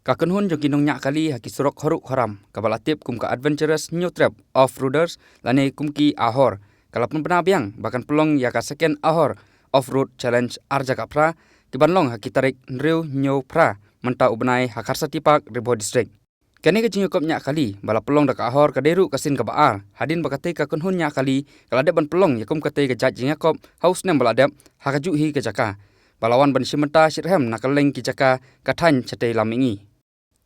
Kakun hun jogi nong nyak kali haki surok horuk haram kabalatip kum ka adventurous new trip off-roaders lane kum ki ahor kalapun pena biang bahkan pelong ya ka second ahor off-road challenge arja ka pra kibanlong haki tarik nriu nyo pra menta ubnai hakarsa tipak ribo district. Kene ke jingo kop nyak kali bala pelong dak ahor ka deru kasin ka baar hadin bakate kakun hun nyak kali kalade ban pelong yakum kate ke jat jinga kop haus nem baladep hakaju hi ke jaka balawan ban simenta sirhem nakaleng ki jaka kathan chate lamingi.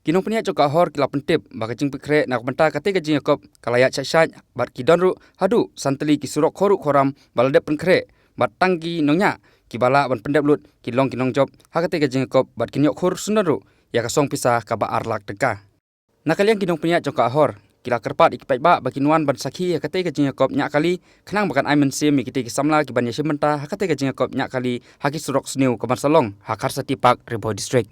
Kinong penia joka hor kila pentip baka jing pikre nak benta kate ka jing kop kalaya chashat bat kidonru hadu santeli ki surok khoruk khoram baladep penkre bat tangki nongnya ki bala ban pendep lut kilong job hakate ka jing kop bat kinyok khur sundaru ya ka song pisah ka ba arlak teka nakaliang kinong penia joka hor kila kerpat ikipai ba bakinuan ban sakhi hakate ka jing kop nyak kali khnang bakan aimen sim mi kite ki samla ki ban yashimenta hakate ka jing kop nyak kali haki surok sniu ka ban salong hakar satipak ribo district.